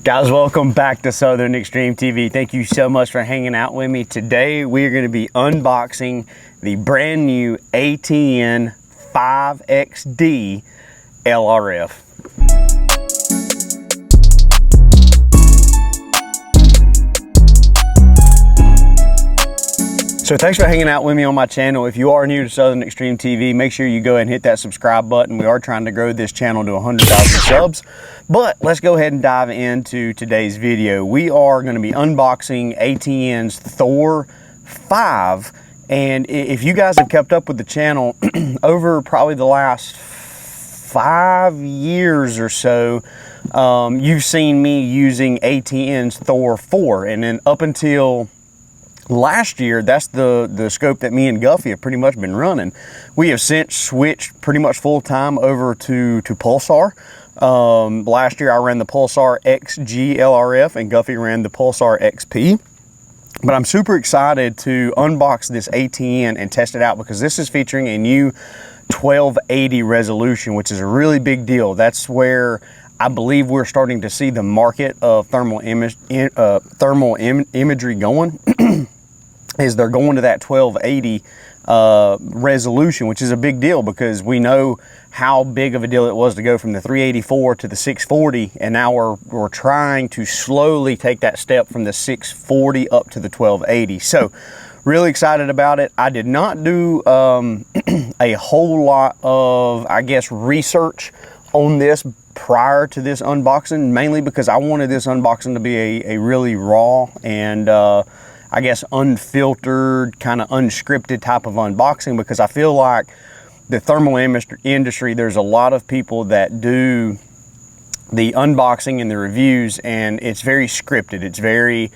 Guys, welcome back to Southern Extreme TV. Thank you so much for hanging out with me. Today we're going to be unboxing the brand new ATN 5XD LRF. So thanks for hanging out with me on my channel. If you are new to Southern Extreme TV, make sure you go ahead and hit that subscribe button. We are trying to grow this channel to 100,000 subs. But let's go ahead and dive into today's video. We are going to be unboxing ATN's Thor 5. And if you guys have kept up with the channel over probably the last 5 years or so, you've seen me using ATN's Thor 4. And then up until last year, that's the scope that me and Guffey have pretty much been running. We have since switched pretty much full time over to Pulsar. Last year I ran the Pulsar XG LRF and Guffey ran the Pulsar XP. But I'm super excited to unbox this ATN and test it out because this is featuring a new 1280 resolution, which is a really big deal. That's where I believe we're starting to see the market of thermal imagery going. Is they're going to that 1280 resolution, which is a big deal because we know how big of a deal it was to go from the 384 to the 640, and now we're trying to slowly take that step from the 640 up to the 1280. So really excited about it. I did not do a whole lot of, I guess, research on this prior to this unboxing, mainly because I wanted this unboxing to be a really raw and I guess unfiltered, kind of unscripted type of unboxing, because I feel like the thermal industry, there's a lot of people that do the unboxing and the reviews, and it's very scripted. It's very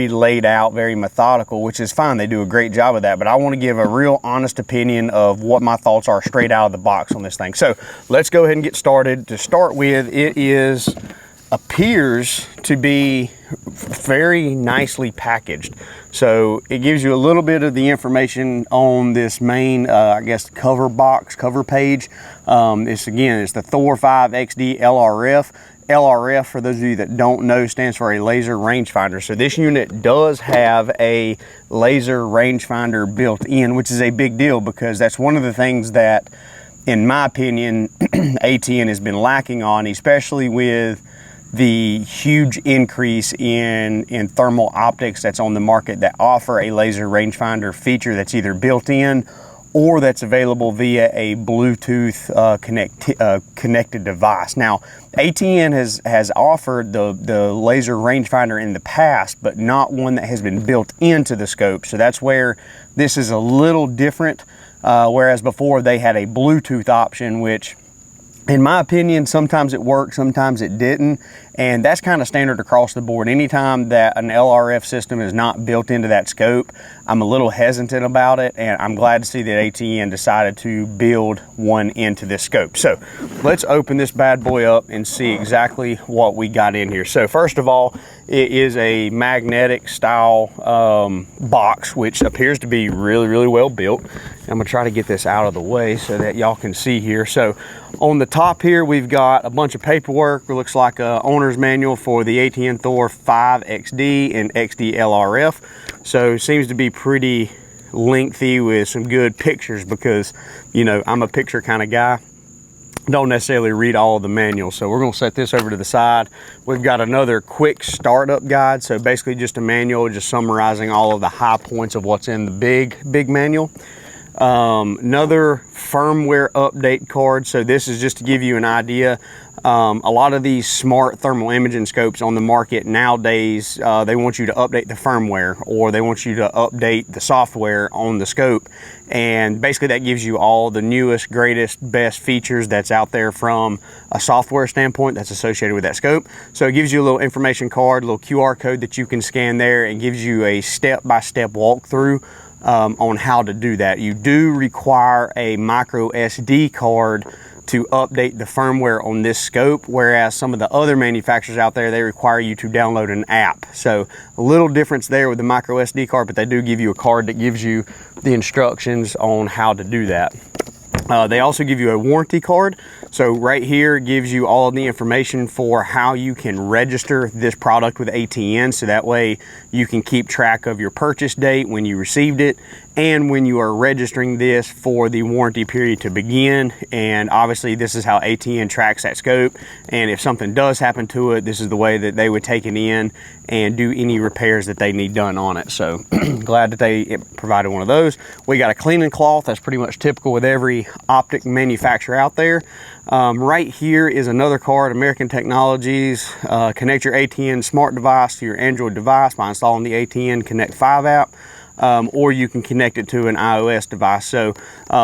laid out, very methodical, which is fine. They do a great job of that, but I want to give a real honest opinion of what my thoughts are straight out of the box on this thing. So let's go ahead and get started. To start with, it appears to be very nicely packaged. So it gives you a little bit of the information on this main, I guess, cover page. It's the Thor 5XD LRF. LRF, for those of you that don't know, stands for a laser rangefinder. So this unit does have a laser rangefinder built in, which is a big deal because that's one of the things that, in my opinion, ATN has been lacking on, especially with the huge increase in thermal optics that's on the market that offer a laser rangefinder feature that's either built in or that's available via a Bluetooth connected device. Now, ATN has offered the laser rangefinder in the past, but not one that has been built into the scope. So that's where this is a little different, whereas before they had a Bluetooth option, which in my opinion, sometimes it worked, sometimes it didn't, and that's kind of standard across the board. Anytime that an LRF system is not built into that scope, I'm a little hesitant about it, and I'm glad to see that ATN decided to build one into this scope. So let's open this bad boy up and see exactly what we got in here. So first of all, it is a magnetic style box, which appears to be really well built. I'm gonna try to get this out of the way so that y'all can see here. So on the top here, we've got a bunch of paperwork. It looks like a owner's manual for the ATN Thor 5XD and XD LRF. So it seems to be pretty lengthy with some good pictures because, you know, I'm a picture kind of guy. Don't necessarily read all of the manuals. So we're gonna set this over to the side. We've got another quick startup guide. So basically just a manual, just summarizing all of the high points of what's in the big manual. Another firmware update card. So this is just to give you an idea. A lot of these smart thermal imaging scopes on the market nowadays, they want you to update the firmware or they want you to update the software on the scope. And basically that gives you all the newest, greatest, best features that's out there from a software standpoint that's associated with that scope. So it gives you a little information card, a little QR code that you can scan there, and gives you a step-by-step walkthrough on how to do that. You do require a micro SD card to update the firmware on this scope, whereas some of the other manufacturers out there, they require you to download an app. So a little difference there with the micro SD card, but they do give you a card that gives you the instructions on how to do that. They also give you a warranty card. So right here gives you all of the information for how you can register this product with ATN, so that way you can keep track of your purchase date when you received it and when you are registering this for the warranty period to begin. And obviously this is how ATN tracks that scope, and if something does happen to it, this is the way that they would take it in and do any repairs that they need done on it. So glad that they provided one of those. We got a cleaning cloth. That's pretty much typical with every optic manufacturer out there. Right here is another card, American Technologies. Connect your ATN smart device to your Android device by installing the ATN Connect 5 app. Or you can connect it to an iOS device. So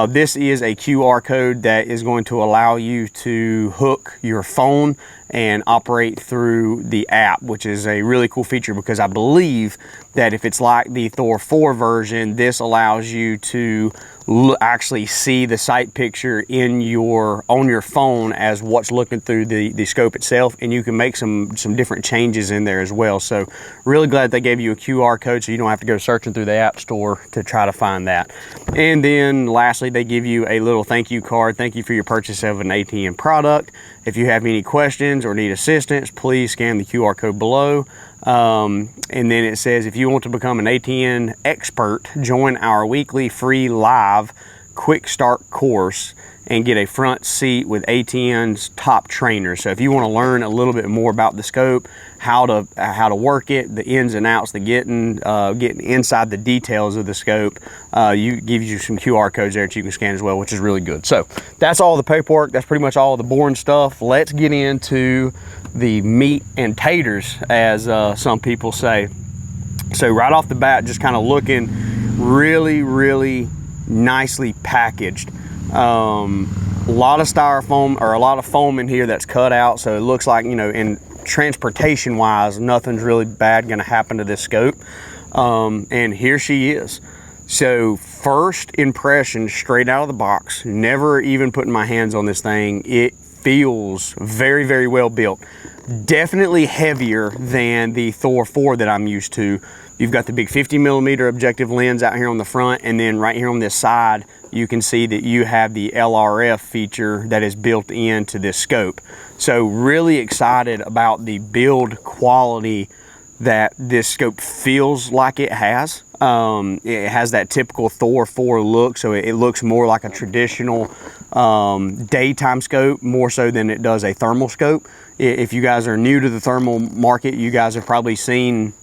this is a QR code that is going to allow you to hook your phone and operate through the app, which is a really cool feature, because I believe that if it's like the Thor 4 version, this allows you to actually see the sight picture on your phone as what's looking through the scope itself, and you can make some different changes in there as well. So really glad they gave you a QR code so you don't have to go searching through the app store to try to find that. And then lastly, they give you a little thank you card. Thank you for your purchase of an ATN product. If you have any questions or need assistance, please scan the QR code below. And then it says, if you want to become an ATN expert, join our weekly free live quick start course and get a front seat with ATN's top trainers. So if you want to learn a little bit more about the scope, how to work it, the ins and outs, getting inside the details of the scope, gives you some QR codes there that you can scan as well, which is really good. So that's all the paperwork. That's pretty much all the boring stuff. Let's get into the meat and taters, as some people say. So right off the bat, just kind of looking really, really nicely packaged. A lot of styrofoam, or a lot of foam in here that's cut out, so it looks like, you know, in transportation wise, nothing's really bad gonna happen to this scope. And here she is. So first impression straight out of the box, never even putting my hands on this thing, it feels very, very well built. Definitely heavier than the Thor 4 that I'm used to. You've got the big 50mm objective lens out here on the front, and then right here on this side, you can see that you have the LRF feature that is built into this scope. So really excited about the build quality that this scope feels like it has. It has that typical Thor 4 look, so it looks more like a traditional daytime scope, more so than it does a thermal scope. If you guys are new to the thermal market, you guys have probably seen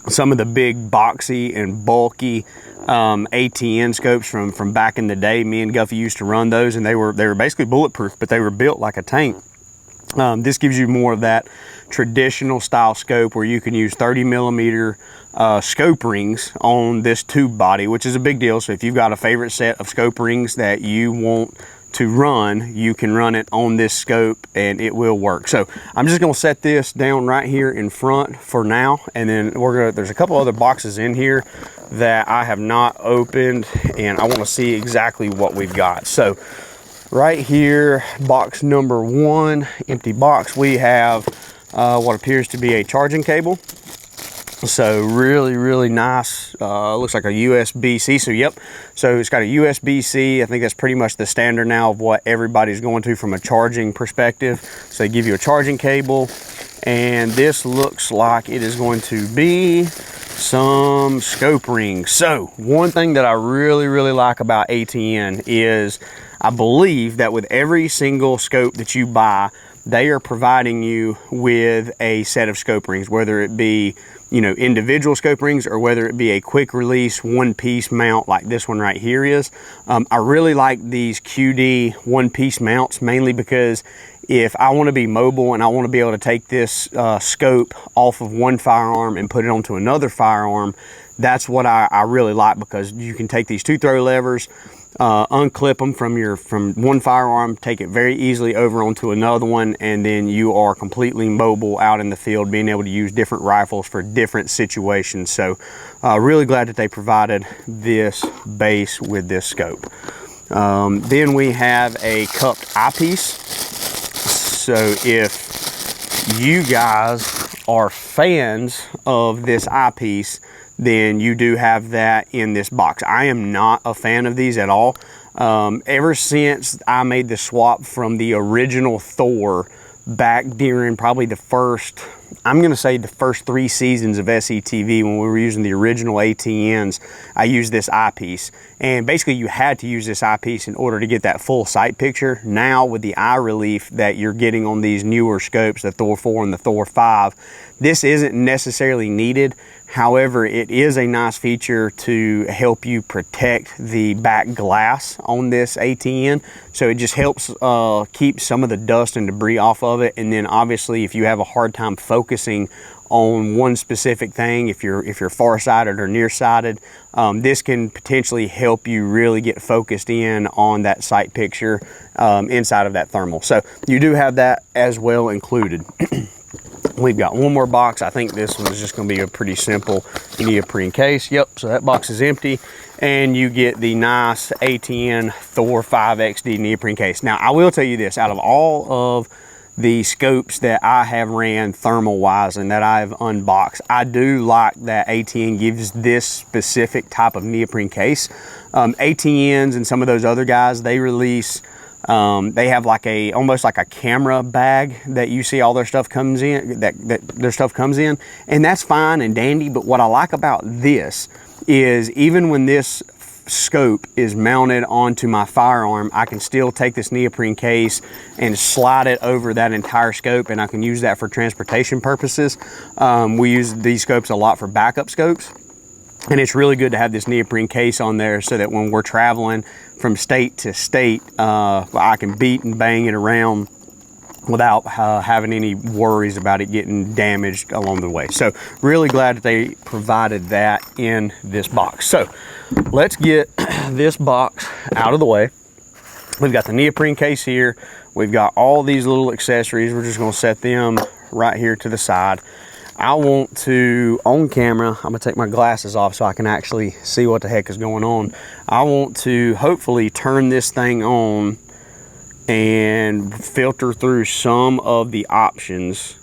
some of the big boxy and bulky ATN scopes from back in the day. Me and Guffey used to run those, and they were basically bulletproof, but they were built like a tank. This gives you more of that traditional style scope where you can use 30mm scope rings on this tube body, which is a big deal. So if you've got a favorite set of scope rings that you want to run, you can run it on this scope and it will work. So I'm just gonna set this down right here in front for now, and then there's a couple other boxes in here that I have not opened, and I want to see exactly what we've got. So right here, box number 1, empty box, we have what appears to be a charging cable. So really, really nice. Looks like a USB-C. So yep, so it's got a USB-C. I think that's pretty much the standard now of what everybody's going to from a charging perspective. So they give you a charging cable, and this looks like it is going to be some scope rings. So one thing that I really, really like about ATN is I believe that with every single scope that you buy, they are providing you with a set of scope rings, whether it be, you know, individual scope rings or whether it be a quick release one-piece mount like this one right here is. I really like these QD one-piece mounts, mainly because if I want to be mobile and I want to be able to take this scope off of one firearm and put it onto another firearm, that's what I really like, because you can take these 2 throw levers, unclip them from one firearm, take it very easily over onto another one, and then you are completely mobile out in the field, being able to use different rifles for different situations. So really glad that they provided this base with this scope. Then we have a cupped eyepiece. So if you guys are fans of this eyepiece, then you do have that in this box. I am not a fan of these at all. Ever since I made the swap from the original Thor back during probably the first, I'm gonna say the first 3 seasons of SETV, when we were using the original ATNs, I used this eyepiece. And basically you had to use this eyepiece in order to get that full sight picture. Now with the eye relief that you're getting on these newer scopes, the Thor 4 and the Thor 5, this isn't necessarily needed. However, it is a nice feature to help you protect the back glass on this ATN. So it just helps keep some of the dust and debris off of it. And then obviously if you have a hard time focusing on one specific thing, if you're farsighted or nearsighted, this can potentially help you really get focused in on that sight picture inside of that thermal. So you do have that as well included. We've got one more box. I think this one is just going to be a pretty simple neoprene case. Yep, so that box is empty, and you get the nice ATN Thor 5XD neoprene case. Now, I will tell you this, out of all of the scopes that I have ran thermal wise and that I've unboxed, I do like that ATN gives this specific type of neoprene case. ATNs and some of those other guys, they release, they have like almost like a camera bag that you see all their stuff comes in, that their stuff comes in, and that's fine and dandy. But what I like about this is even when this scope is mounted onto my firearm, I can still take this neoprene case and slide it over that entire scope, and I can use that for transportation purposes. We use these scopes a lot for backup scopes, and it's really good to have this neoprene case on there so that when we're traveling from state to state, I can beat and bang it around without having any worries about it getting damaged along the way. So really glad that they provided that in this box. So let's get this box out of the way. We've got the neoprene case here. We've got all these little accessories. We're just gonna set them right here to the side. I want to, on camera, I'm gonna take my glasses off so I can actually see what the heck is going on. I want to hopefully turn this thing on and filter through some of the options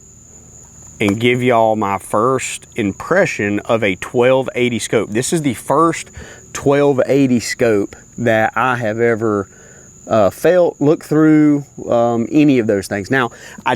and give y'all my first impression of a 1280 scope. This is the first 1280 scope that I have ever look through any of those things. Now, I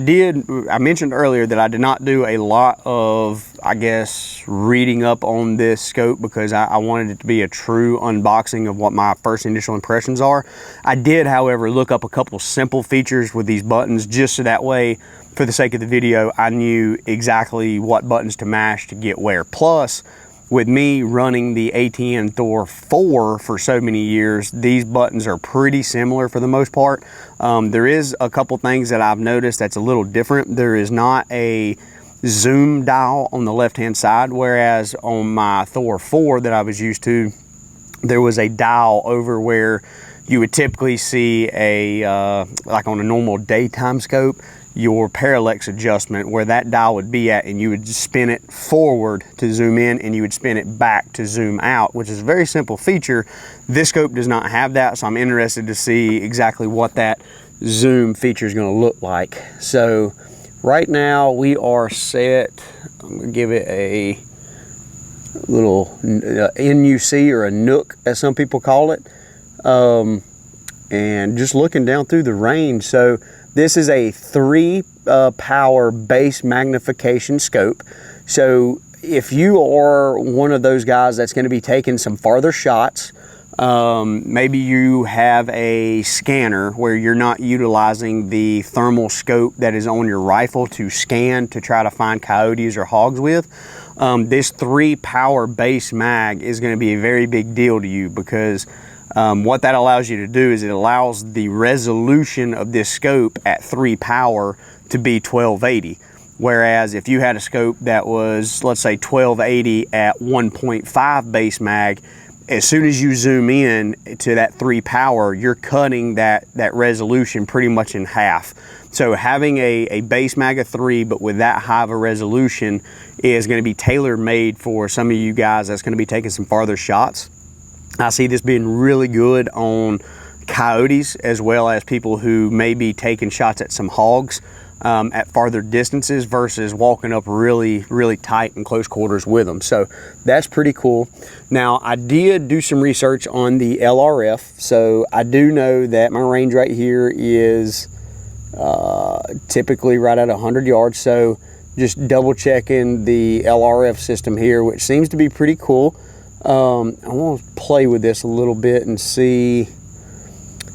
mentioned earlier that I did not do a lot of, I guess, reading up on this scope because I wanted it to be a true unboxing of what my first initial impressions are. I did, however, look up a couple simple features with these buttons just so that way, for the sake of the video, I knew exactly what buttons to mash to get where. Plus, with me running the ATN Thor 4 for so many years, these buttons are pretty similar for the most part. There is a couple things that I've noticed that's a little different. There is not a zoom dial on the left-hand side, whereas on my Thor 4 that I was used to, there was a dial over where you would typically see like on a normal daytime scope, your parallax adjustment, where that dial would be at, and you would spin it forward to zoom in and you would spin it back to zoom out, which is a very simple feature. This scope does not have that, so I'm interested to see exactly what that zoom feature is going to look like. So right now we are set. I'm going to give it a little NUC, or a nook as some people call it, and just looking down through the range. So this is a 3 power base magnification scope. So if you are one of those guys that's going to be taking some farther shots, maybe you have a scanner where you're not utilizing the thermal scope that is on your rifle to scan to try to find coyotes or hogs with, this 3 power base mag is going to be a very big deal to you, because what that allows you to do is it allows the resolution of this scope at 3 power to be 1280. Whereas if you had a scope that was, let's say, 1280 at 1.5 base mag, as soon as you zoom in to that 3 power, you're cutting that resolution pretty much in half. So having a base mag of 3, but with that high of a resolution, is going to be tailor-made for some of you guys that's going to be taking some farther shots. I see this being really good on coyotes, as well as people who may be taking shots at some hogs. at farther distances versus walking up really, really tight and close quarters with them. So that's pretty cool. Now, I did do some research on the LRF. So I do know that my range right here is typically right at 100 yards. So just double checking the LRF system here, which seems to be pretty cool. I want to play with this a little bit and see.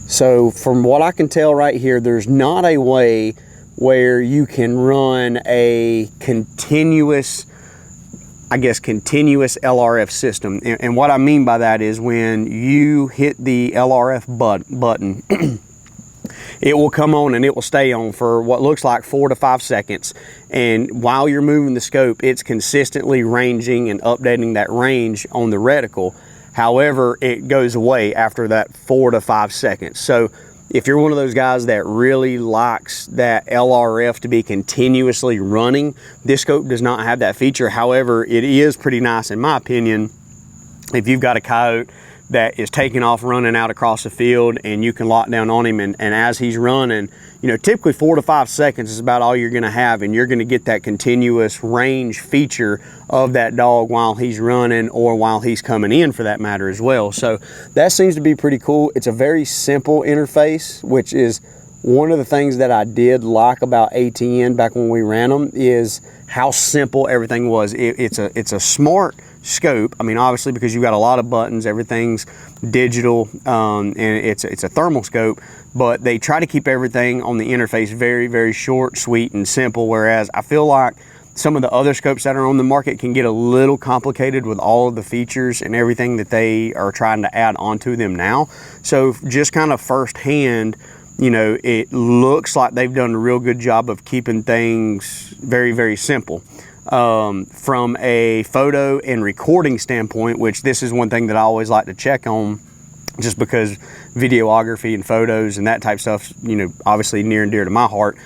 So from what I can tell right here, there's not a way where you can run a continuous LRF system. And what I mean by that is when you hit the LRF button, it will come on and it will stay on for what looks like 4 to 5 seconds. And while you're moving the scope, it's consistently ranging and updating that range on the reticle. However, it goes away after that 4 to 5 seconds. So if you're one of those guys that really likes that LRF to be continuously running, this scope does not have that feature. However, it is pretty nice in my opinion if you've got a coyote that is taking off running out across the field and you can lock down on him, and as he's running, you know, typically 4 to 5 seconds is about all you're going to have, and you're going to get that continuous range feature of that dog while he's running or while he's coming in for that matter as well. So that seems to be pretty cool. It's a very simple interface, which is one of the things that I did like about ATN back when we ran them, is how simple everything was. It's a smart scope. I mean, obviously, because you've got a lot of buttons, everything's digital, and it's a thermal scope, but they try to keep everything on the interface very, very short, sweet, and simple, whereas I feel like some of the other scopes that are on the market can get a little complicated with all of the features and everything that they are trying to add onto them now. So just kind of firsthand, you know, it looks like they've done a real good job of keeping things very, very simple. From a photo and recording standpoint, which this is one thing that I always like to check on, just because videography and photos and that type of stuff, you know, obviously near and dear to my heart.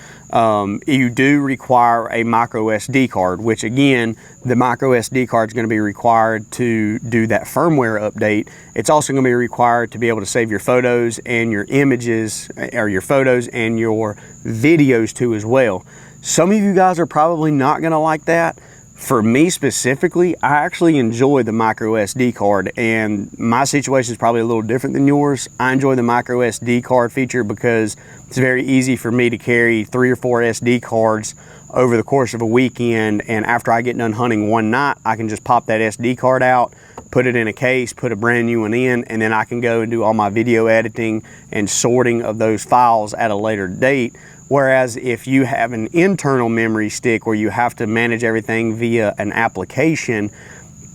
You do require a micro SD card, which again, the micro SD card is going to be required to do that firmware update. It's also going to be required to be able to save your photos and your images, or your photos and your videos too as well. Some of you guys are probably not going to like that. For me specifically, I actually enjoy the micro SD card, and my situation is probably a little different than yours. I enjoy the micro SD card feature because it's very easy for me to carry 3 or 4 SD cards over the course of a weekend, and after I get done hunting one night, I can just pop that SD card out, put it in a case, put a brand new one in, and then I can go and do all my video editing and sorting of those files at a later date. Whereas if you have an internal memory stick where you have to manage everything via an application,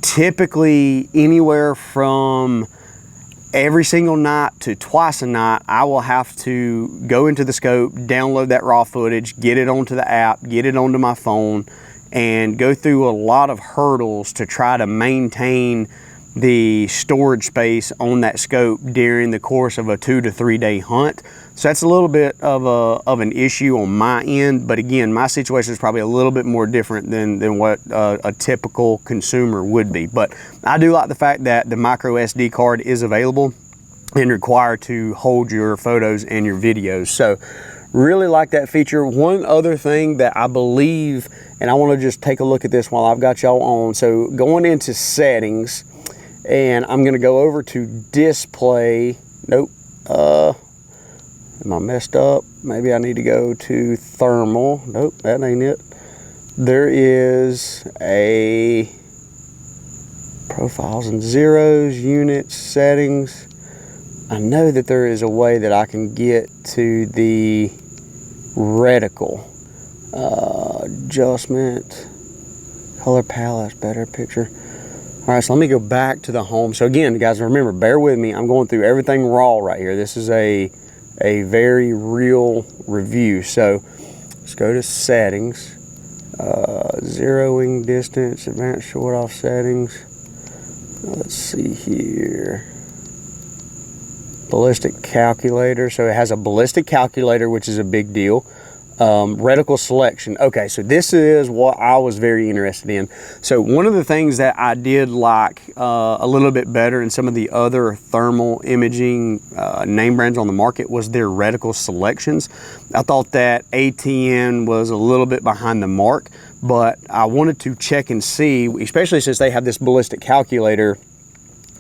typically anywhere from every single night to twice a night, I will have to go into the scope, download that raw footage, get it onto the app, get it onto my phone, and go through a lot of hurdles to try to maintain the storage space on that scope during the course of a 2 to 3 day hunt. So that's a little bit of an issue on my end, but again, my situation is probably a little bit more different than what a typical consumer would be. But I do like the fact that the micro SD card is available and required to hold your photos and your videos. So really like that feature. One other thing that I believe, and I want to just take a look at this while I've got y'all on. So going into settings, and I'm going to go over to display. Nope. Am I messed up? Maybe I need to go to thermal. Nope, that ain't it. There is a profiles and zeros, units, settings. I know that there is a way that I can get to the reticle. Adjustment, color palette, better picture. All right, so let me go back to the home. So again, guys, remember, bear with me. I'm going through everything raw right here. This is a very real review. So let's go to settings, zeroing, distance, advanced short off settings. Let's see here. Ballistic calculator. So it has a ballistic calculator, which is a big deal. Reticle selection. Okay, so this is what I was very interested in. So one of the things that I did like a little bit better in some of the other thermal imaging name brands on the market was their reticle selections. I thought that ATN was a little bit behind the mark, but I wanted to check and see, especially since they have this ballistic calculator,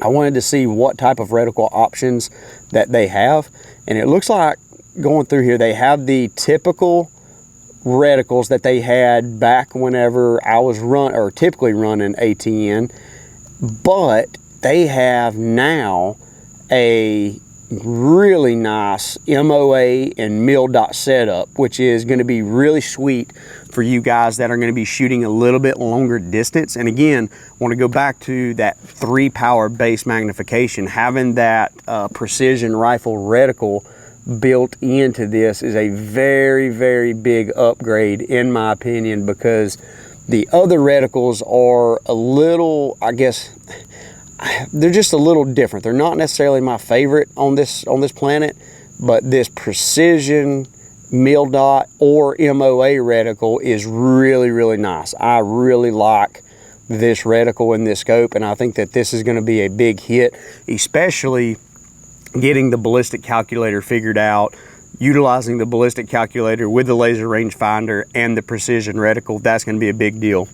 I wanted to see what type of reticle options that they have. And it looks like, going through here, they have the typical reticles that they had back whenever I was typically running ATN, but they have now a really nice MOA and mil dot setup, which is going to be really sweet for you guys that are going to be shooting a little bit longer distance. And again, I want to go back to that 3-power base magnification. Having that precision rifle reticle built into this is a very, very big upgrade in my opinion, because the other reticles are a little, I guess, they're just a little different. They're not necessarily my favorite on this planet, but this precision mil dot or MOA reticle is really, really nice. I really like this reticle in this scope, and I think that this is going to be a big hit, especially getting the ballistic calculator figured out, utilizing the ballistic calculator with the laser rangefinder and the precision reticle. That's going to be a big deal.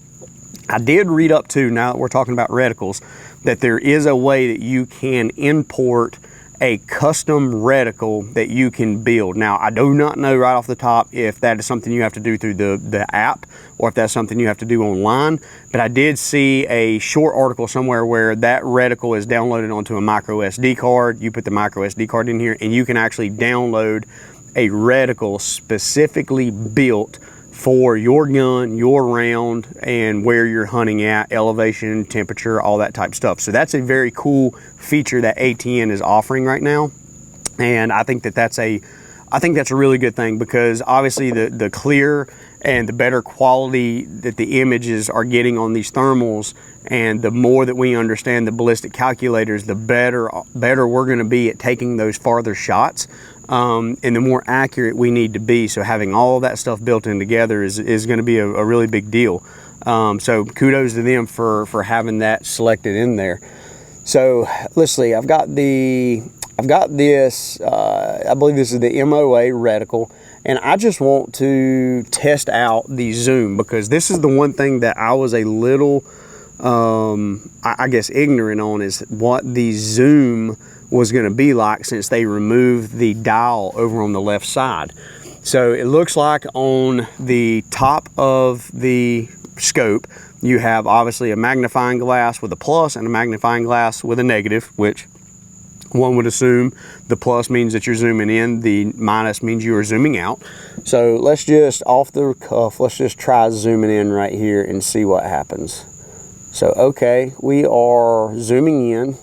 I did read up to, now that we're talking about reticles, that there is a way that you can import a custom reticle that you can build. Now, I do not know right off the top if that is something you have to do through the app or if that's something you have to do online, but I did see a short article somewhere where that reticle is downloaded onto a micro SD card. You put the micro SD card in here and you can actually download a reticle specifically built for your gun, your round, and where you're hunting at, elevation, temperature, all that type of stuff. So that's a very cool feature that ATN is offering right now. And I think that that's a really good thing, because obviously the clear and the better quality that the images are getting on these thermals, and the more that we understand the ballistic calculators, the better we're going to be at taking those farther shots, and the more accurate we need to be. So having all of that stuff built in together is going to be a really big deal. So kudos to them for having that selected in there. So let's see, I've got this, I believe this is the MOA reticle, and I just want to test out the zoom, because this is the one thing that I was a little, I guess, ignorant on, is what the zoom was going to be like since they removed the dial over on the left side. So it looks like on the top of the scope, you have obviously a magnifying glass with a plus and a magnifying glass with a negative, which one would assume the plus means that you're zooming in, the minus means you are zooming out. So let's just, off the cuff, let's just try zooming in right here and see what happens. So okay, we are zooming in.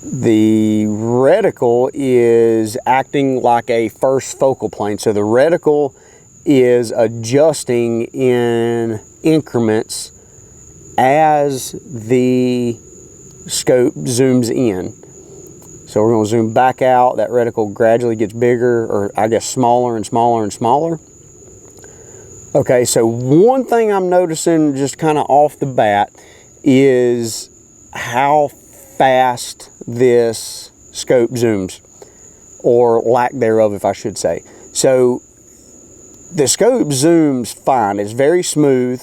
The reticle is acting like a first focal plane. So the reticle is adjusting in increments as the scope zooms in. So we're going to zoom back out. That reticle gradually gets bigger, or I guess smaller and smaller and smaller. Okay, so one thing I'm noticing just kind of off the bat is how fast this scope zooms, or lack thereof, if I should say. So the scope zooms fine. It's very smooth.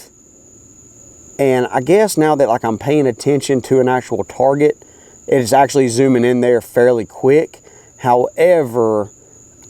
And I guess now that I'm paying attention to an actual target, it's actually zooming in there fairly quick. However,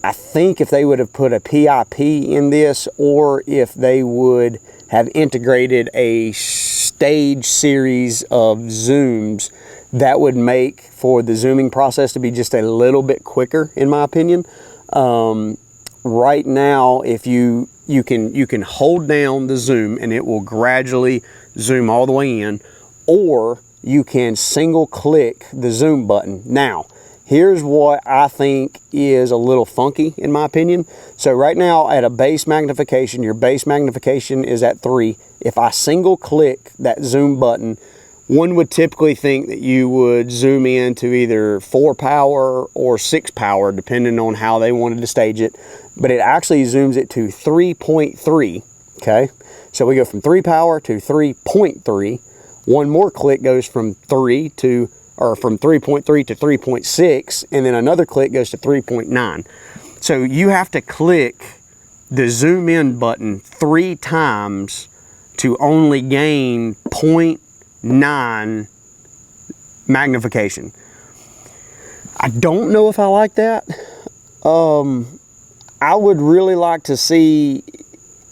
I think if they would have put a PIP in this, or if they would have integrated a stage series of zooms, that would make for the zooming process to be just a little bit quicker, in my opinion. Right now, if you can hold down the zoom and it will gradually zoom all the way in, or you can single click the zoom button. Now, here's what I think is a little funky, in my opinion. So right now at a base magnification, your base magnification is at 3. If I single click that zoom button, one would typically think that you would zoom in to either 4 power or 6 power, depending on how they wanted to stage it. but it actually zooms it to 3.3, okay? So we go from 3 power to 3.3. One more click goes from 3 to, or from 3.3 to 3.6, and then another click goes to 3.9. So you have to click the zoom in button 3 times to only gain 0.9 magnification. I don't know if I like that. I would really like to see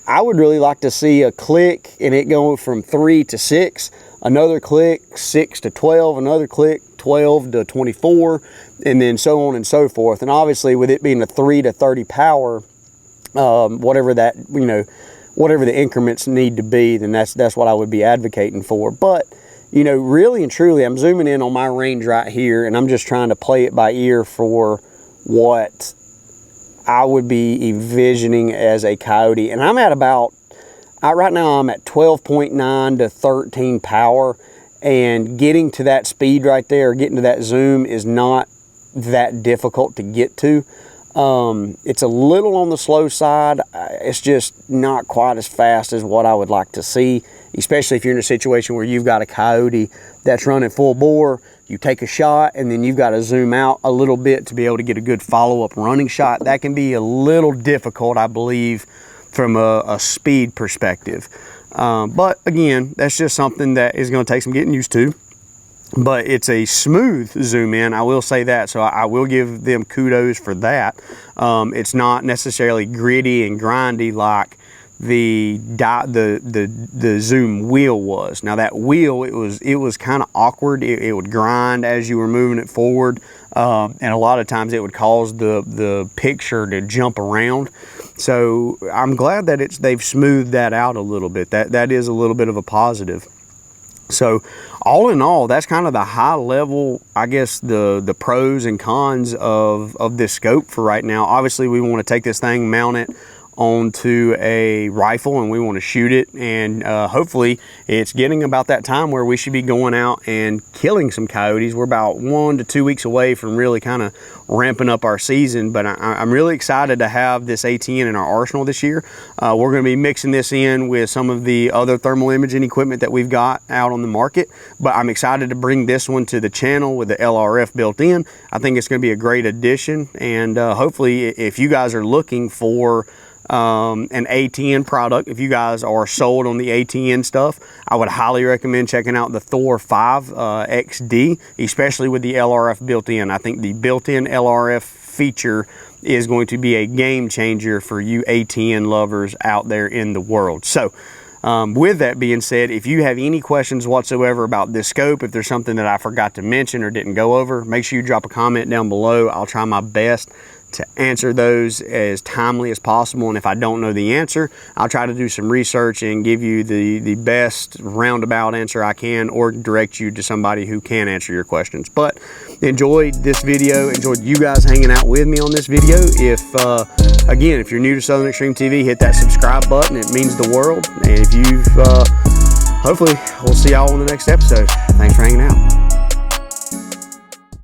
a click and it going from 3 to 6, another click 6 to 12, another click 12 to 24, and then so on and so forth. And obviously with it being a 3 to 30 power, whatever that, you know, whatever the increments need to be, then that's what I would be advocating for. But you know, really and truly, I'm zooming in on my range right here, and I'm just trying to play it by ear for what I would be envisioning as a Coyote. And I'm at about, right now I'm at 12.9 to 13 power, and getting to that speed right there, getting to that zoom is not that difficult to get to. It's a little on the slow side. It's just not quite as fast as what I would like to see, especially if you're in a situation where you've got a Coyote that's running full bore. You take a shot and then you've got to zoom out a little bit to be able to get a good follow-up running shot. That can be a little difficult, I believe, from a speed perspective. But again, that's just something that is going to take some getting used to. But it's a smooth zoom in, I will say that, so I will give them kudos for that. It's not necessarily gritty and grindy like the zoom wheel was. Now that wheel, it was kind of awkward. It would grind as you were moving it forward, and a lot of times it would cause the picture to jump around. So I'm glad that they've smoothed that out a little bit. That is a little bit of a positive. So all in all, that's kind of the high level, I guess, the pros and cons of this scope for right now. Obviously, we want to take this thing, mount it onto a rifle, and we want to shoot it, and hopefully it's getting about that time where we should be going out and killing some coyotes. We're about 1 to 2 weeks away from really kind of ramping up our season, but I'm really excited to have this ATN in our arsenal this year. We're going to be mixing this in with some of the other thermal imaging equipment that we've got out on the market, but I'm excited to bring this one to the channel with the LRF built in. I think it's going to be a great addition, and hopefully if you guys are looking for an ATN product, if you guys are sold on the ATN stuff, I would highly recommend checking out the Thor 5 XD, especially with the LRF built in. I think the built-in LRF feature is going to be a game changer for you ATN lovers out there in the world. So with that being said, if you have any questions whatsoever about this scope, if there's something that I forgot to mention or didn't go over, make sure you drop a comment down below. I'll try my best to answer those as timely as possible, and if I don't know the answer, I'll try to do some research and give you the best roundabout answer I can, or direct you to somebody who can answer your questions. But enjoyed this video, enjoyed you guys hanging out with me on this video. If again, if you're new to Southern Extreme TV, hit that subscribe button. It means the world. And if you've hopefully we'll see y'all on the next episode. Thanks for hanging out.